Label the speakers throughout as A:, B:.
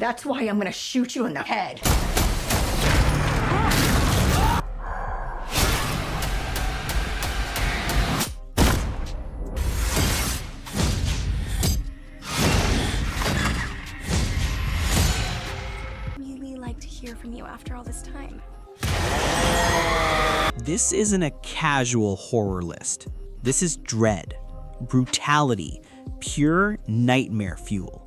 A: That's why I'm gonna shoot you in the head.
B: Really like to hear from you after all this time.
C: This isn't a casual horror list. This is dread, brutality, pure nightmare fuel.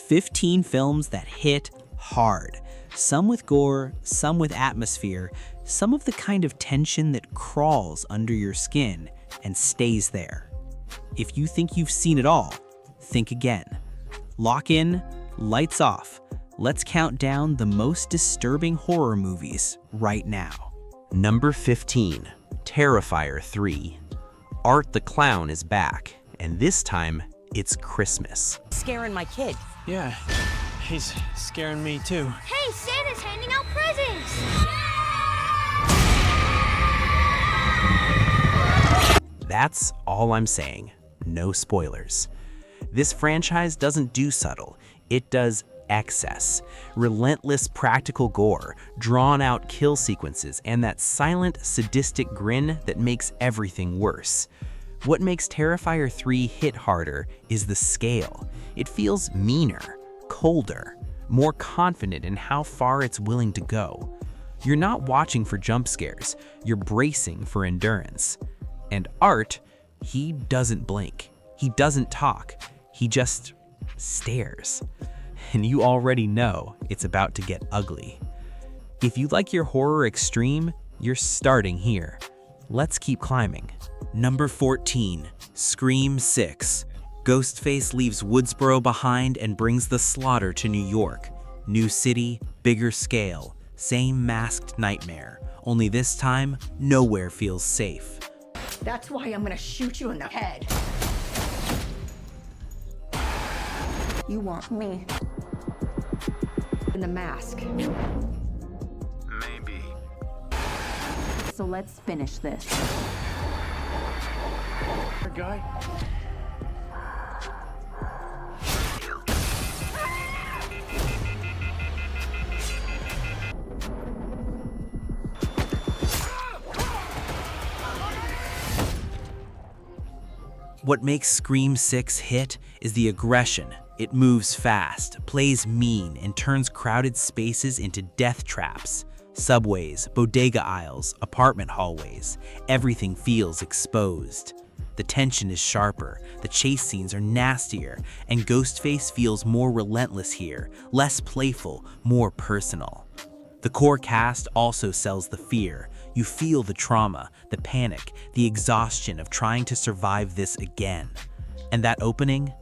C: 15 films that hit hard. Some with gore, some with atmosphere, some of the kind of tension that crawls under your skin and stays there. If you think you've seen it all, think again. Lock in, lights off. Let's count down the most disturbing horror movies right now.
D: Number 15, Terrifier 3. Art the Clown is back, and this time, it's Christmas.
E: Scaring my kid.
F: Yeah, he's scaring me too.
B: Hey, Santa's handing out presents!
D: That's all I'm saying. No spoilers. This franchise doesn't do subtle. It does excess. Relentless practical gore, drawn-out kill sequences, and that silent, sadistic grin that makes everything worse. What makes Terrifier 3 hit harder is the scale. It feels meaner, colder, more confident in how far it's willing to go. You're not watching for jump scares, you're bracing for endurance. And Art, he doesn't blink. He doesn't talk. He just stares. And you already know it's about to get ugly. If you like your horror extreme, you're starting here. Let's keep climbing. Number 14, Scream 6. Ghostface leaves Woodsboro behind and brings the slaughter to New York. New city, bigger scale, same masked nightmare. Only this time, nowhere feels safe.
A: That's why I'm gonna shoot you in the head. You want me in the mask.
G: Maybe.
H: So let's finish this.
F: Guy?
C: What makes Scream 6 hit is the aggression. It moves fast, plays mean, and turns crowded spaces into death traps. Subways, bodega aisles, apartment hallways, everything feels exposed. The tension is sharper, the chase scenes are nastier, and Ghostface feels more relentless here, less playful, more personal. The core cast also sells the fear. You feel the trauma, the panic, the exhaustion of trying to survive this again. And that opening?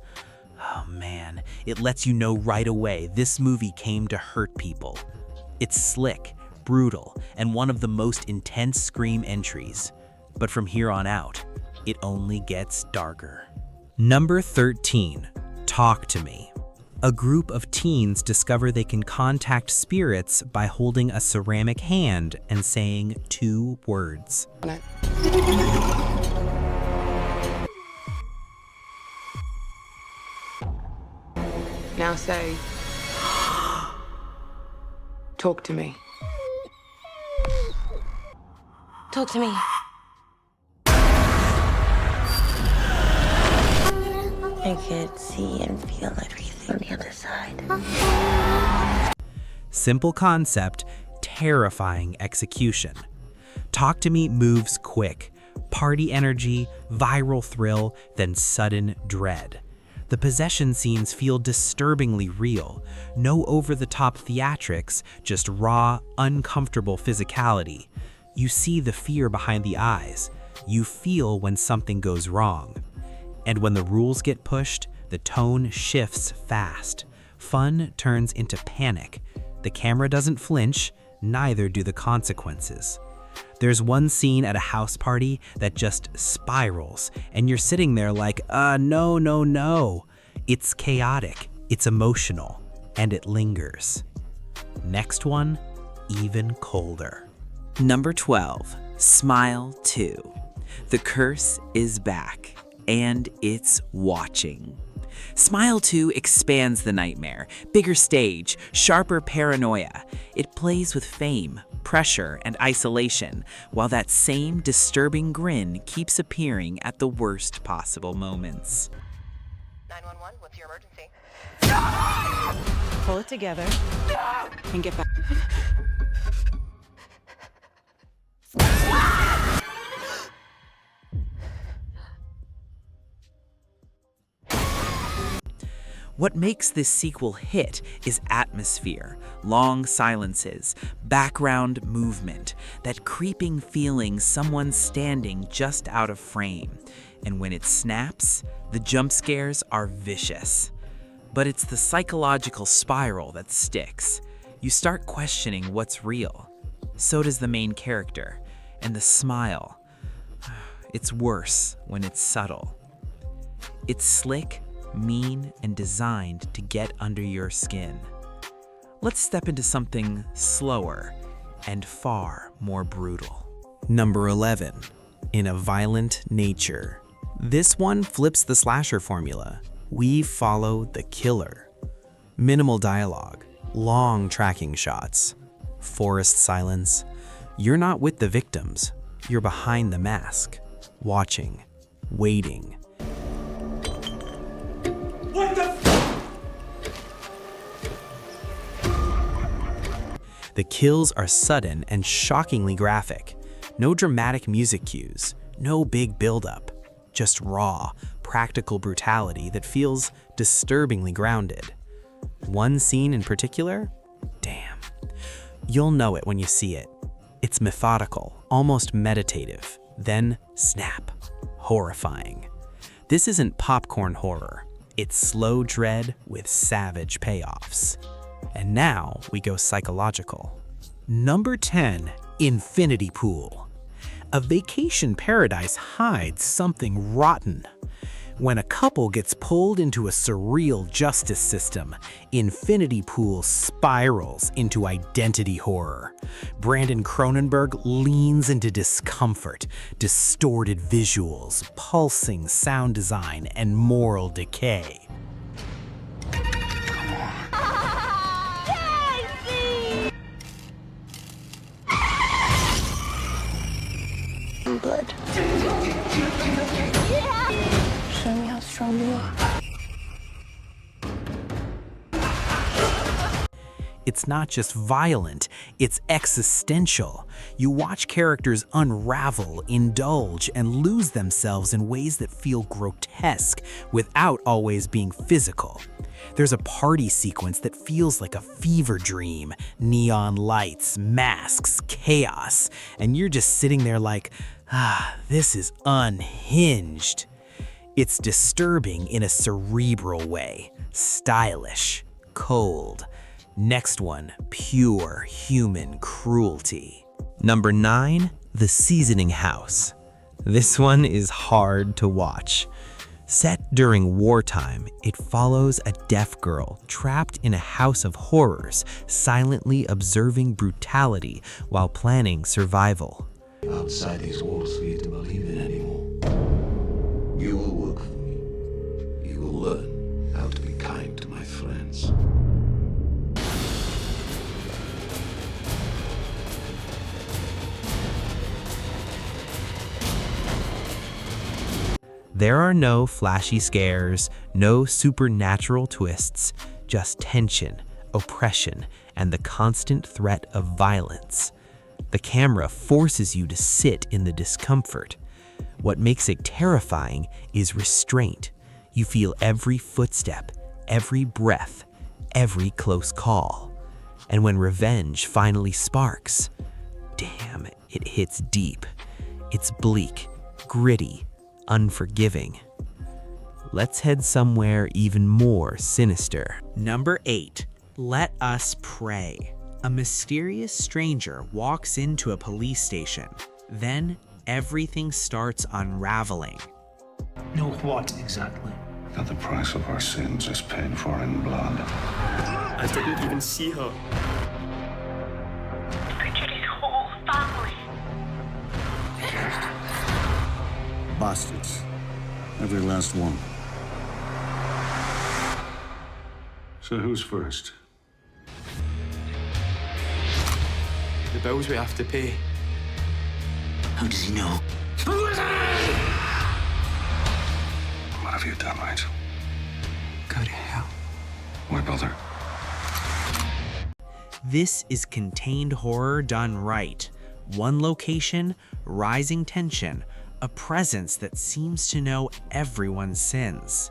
C: Oh man, it lets you know right away this movie came to hurt people. It's slick, brutal, and one of the most intense Scream entries. But from here on out, it only gets darker. Number 13, Talk to Me. A group of teens discover they can contact spirits by holding a ceramic hand and saying 2 words.
I: Now say, talk to me.
E: Talk to me.
H: I could see and feel everything on the other side.
C: Simple concept, terrifying execution. Talk to Me moves quick. Party energy, viral thrill, then sudden dread. The possession scenes feel disturbingly real. No over-the-top theatrics, just raw, uncomfortable physicality. You see the fear behind the eyes. You feel when something goes wrong. And when the rules get pushed, the tone shifts fast. Fun turns into panic. The camera doesn't flinch, neither do the consequences. There's one scene at a house party that just spirals, and you're sitting there like, no, no, no. It's chaotic, it's emotional, and it lingers. Next one, even colder. Number 12, Smile 2. The curse is back, and it's watching. Smile 2 expands the nightmare. Bigger stage, sharper paranoia. It plays with fame, pressure, and isolation, while that same disturbing grin keeps appearing at the worst possible moments.
G: 911, what's your emergency?
E: Pull it together and get back.
C: What makes this sequel hit is atmosphere, long silences, background movement, that creeping feeling someone's standing just out of frame. And when it snaps, the jump scares are vicious. But it's the psychological spiral that sticks. You start questioning what's real. So does the main character. And the smile. It's worse when it's subtle. It's slick, mean, and designed to get under your skin. Let's step into something slower and far more brutal.
D: Number 11, In a Violent Nature. This one flips the slasher formula. We follow the killer. Minimal dialogue, long tracking shots, forest silence. You're not with the victims. You're behind the mask, watching, waiting. The kills are sudden and shockingly graphic. No dramatic music cues, no big buildup. Just raw, practical brutality that feels disturbingly grounded. One scene in particular? Damn. You'll know it when you see it. It's methodical, almost meditative. Then, snap. Horrifying. This isn't popcorn horror. It's slow dread with savage payoffs. And now we go psychological.
J: Number 10, Infinity Pool. A vacation paradise hides something rotten. When a couple gets pulled into a surreal justice system, Infinity Pool spirals into identity horror. Brandon Cronenberg leans into discomfort, distorted visuals, pulsing sound design, and moral decay.
H: Blood. Show me how strong you are.
J: It's not just violent, it's existential. You watch characters unravel, indulge, and lose themselves in ways that feel grotesque without always being physical. There's a party sequence that feels like a fever dream. Neon lights, masks, chaos, and you're just sitting there like, this is unhinged. It's disturbing in a cerebral way, stylish, cold. Next one, pure human cruelty.
D: Number 9, The Seasoning House. This one is hard to watch. Set during wartime, it follows a deaf girl trapped in a house of horrors, silently observing brutality while planning survival.
K: Outside these walls for you to believe in anymore. You will work for me. You will learn how to be kind to my friends.
D: There are no flashy scares, no supernatural twists, just tension, oppression, and the constant threat of violence. The camera forces you to sit in the discomfort. What makes it terrifying is restraint. You feel every footstep, every breath, every close call. And when revenge finally sparks, damn, it hits deep. It's bleak, gritty, unforgiving. Let's head somewhere even more sinister.
C: Number 8, Let Us Pray. A mysterious stranger walks into a police station. Then everything starts unraveling.
L: No, what exactly?
K: That the price of our sins is paid for in blood.
F: I didn't even see her.
B: Butchered his whole family.
K: Bastards. Every last one. So who's first?
F: The bills we have to pay.
L: How does he know?
K: What have you done, right?
F: Go to hell.
K: Why bother?
C: This is contained horror done right. One location, rising tension, a presence that seems to know everyone's sins.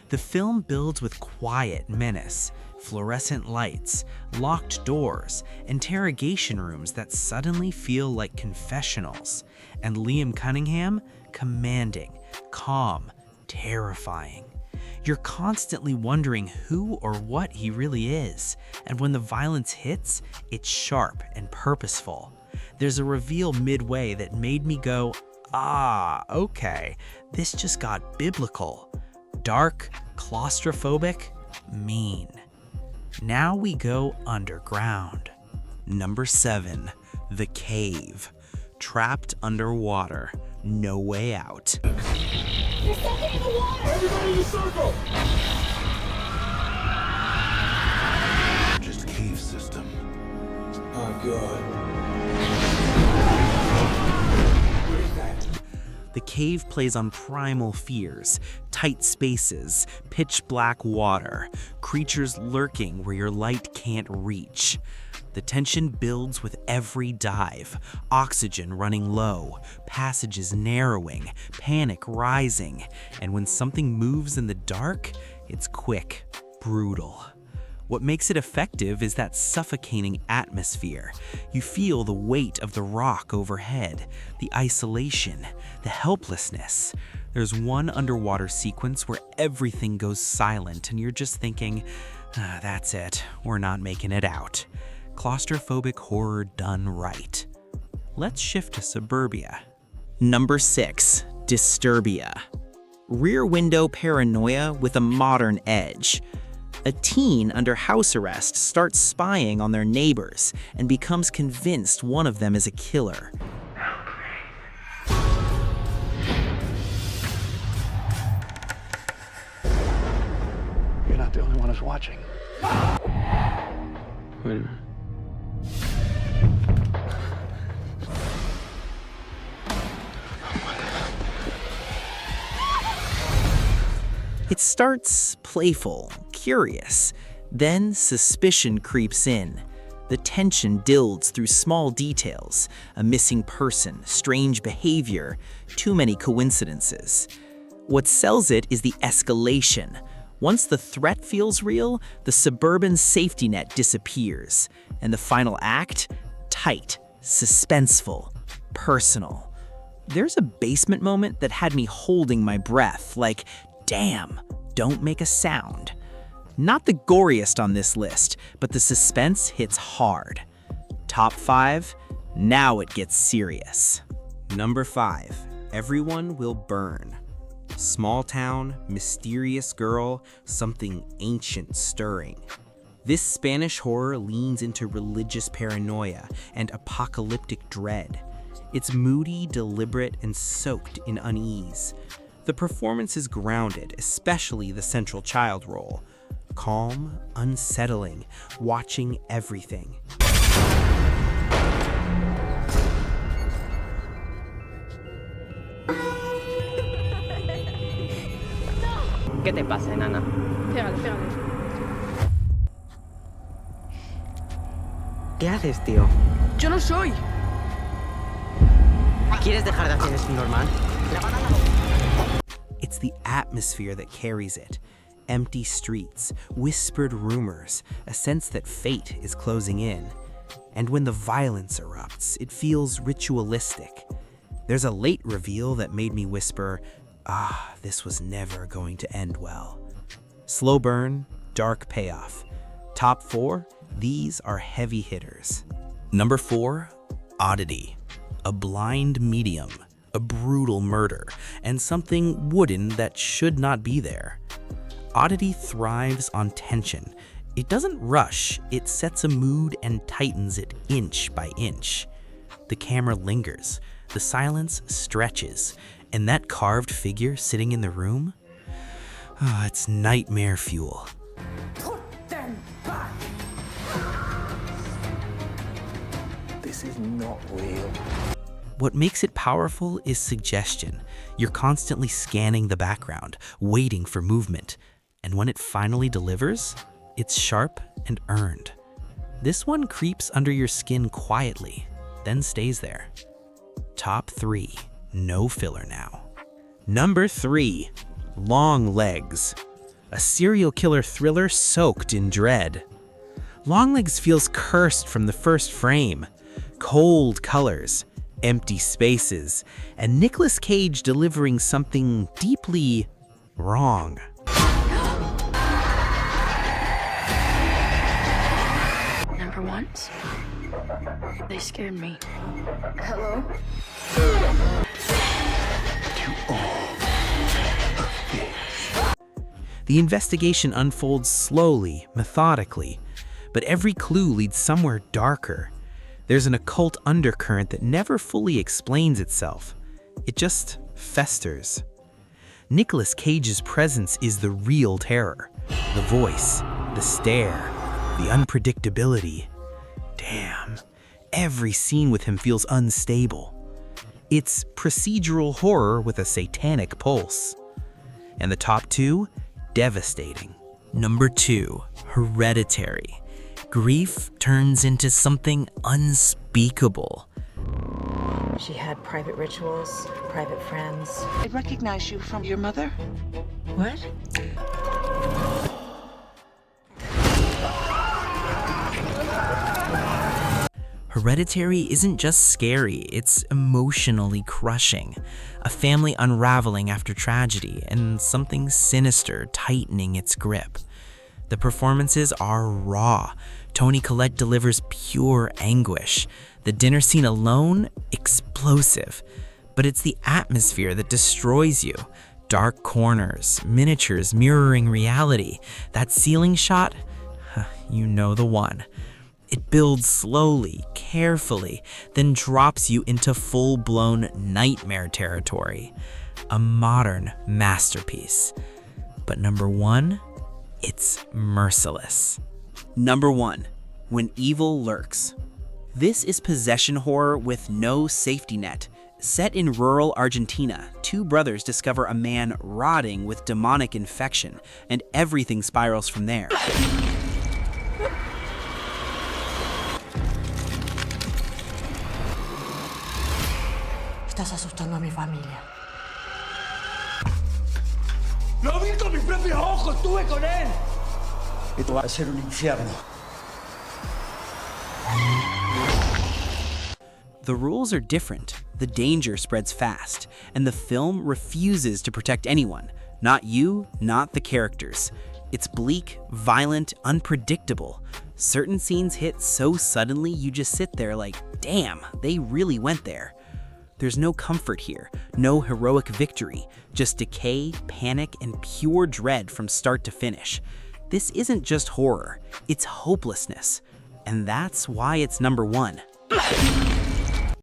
C: The film builds with quiet menace, fluorescent lights, locked doors, interrogation rooms that suddenly feel like confessionals, and Liam Cunningham, commanding, calm, terrifying. You're constantly wondering who or what he really is, and when the violence hits, it's sharp and purposeful. There's a reveal midway that made me go, ah, okay, this just got biblical. Dark, claustrophobic, mean. Now we go underground.
D: Number 7, The Cave. Trapped underwater, no way out.
B: You're stuck in the water! Everybody in a circle!
K: Just cave system. Oh, God.
D: The Cave plays on primal fears, tight spaces, pitch black water, creatures lurking where your light can't reach. The tension builds with every dive, oxygen running low, passages narrowing, panic rising, and when something moves in the dark, it's quick, brutal. What makes it effective is that suffocating atmosphere. You feel the weight of the rock overhead, the isolation, the helplessness. There's one underwater sequence where everything goes silent and you're just thinking, that's it, we're not making it out. Claustrophobic horror done right. Let's shift to suburbia.
C: Number 6, Disturbia. Rear window paranoia with a modern edge. A teen under house arrest starts spying on their neighbors and becomes convinced one of them is a killer.
K: You're not the only one who's watching.
F: Wait a minute.
C: It starts playful, curious, then suspicion creeps in. The tension builds through small details, a missing person, strange behavior, too many coincidences. What sells it is the escalation. Once the threat feels real, the suburban safety net disappears, and the final act, tight, suspenseful, personal. There's a basement moment that had me holding my breath, like, damn, don't make a sound. Not the goriest on this list, but the suspense hits hard. Top 5, now it gets serious.
D: Number 5, Everyone Will Burn. Small town, mysterious girl, something ancient stirring. This Spanish horror leans into religious paranoia and apocalyptic dread. It's moody, deliberate, and soaked in unease. The performance is grounded, especially the central child role. Calm, unsettling, watching everything.
M: ¿Qué te pasa, enana?
E: Pégale, pégale.
M: ¿Qué haces, tío?
E: Yo no soy.
M: ¿Quieres dejar de hacer eso normal?
D: It's the atmosphere that carries it. Empty streets, whispered rumors, a sense that fate is closing in. And when the violence erupts, it feels ritualistic. There's a late reveal that made me whisper, this was never going to end well. Slow burn, dark payoff. Top 4, these are heavy hitters.
C: Number 4, Oddity. A blind medium, a brutal murder, and something wooden that should not be there. Oddity thrives on tension. It doesn't rush, it sets a mood and tightens it inch by inch. The camera lingers, the silence stretches, and that carved figure sitting in the room? It's nightmare fuel.
A: Put the
K: is not real.
J: What makes it powerful is suggestion. You're constantly scanning the background, waiting for movement. And when it finally delivers, it's sharp and earned. This one creeps under your skin quietly, then stays there. Top 3, no filler now.
D: Number 3, Longlegs, a serial killer thriller soaked in dread. Longlegs feels cursed from the first frame. Cold colors, empty spaces, and Nicolas Cage delivering something deeply wrong.
E: Number ones. They scared me.
A: Hello?
D: The investigation unfolds slowly, methodically, but every clue leads somewhere darker. There's an occult undercurrent that never fully explains itself. It just festers. Nicolas Cage's presence is the real terror. The voice, the stare, the unpredictability. Damn, every scene with him feels unstable. It's procedural horror with a satanic pulse. And the top 2, devastating.
J: Number 2, Hereditary. Grief turns into something unspeakable.
N: She had private rituals, private friends.
O: I recognize you from your mother.
N: What?
J: Hereditary isn't just scary, it's emotionally crushing. A family unraveling after tragedy and something sinister tightening its grip. The performances are raw. Toni Collette delivers pure anguish. The dinner scene alone, explosive. But it's the atmosphere that destroys you. Dark corners, miniatures mirroring reality. That ceiling shot, you know the one. It builds slowly, carefully, then drops you into full-blown nightmare territory. A modern masterpiece. But number 1, it's merciless.
C: Number 1, When Evil Lurks. This is possession horror with no safety net. Set in rural Argentina, 2 brothers discover a man rotting with demonic infection, and everything spirals from there.
N: Estás asustando a mi familia.
B: ¡Lo vi con mis propios ojos! ¡Estuve con él! Esto va a ser un infierno.
C: The rules are different, the danger spreads fast, and the film refuses to protect anyone. Not you, not the characters. It's bleak, violent, unpredictable. Certain scenes hit so suddenly you just sit there like, damn, they really went there. There's no comfort here, no heroic victory, just decay, panic, and pure dread from start to finish. This isn't just horror, it's hopelessness. And that's why it's number 1.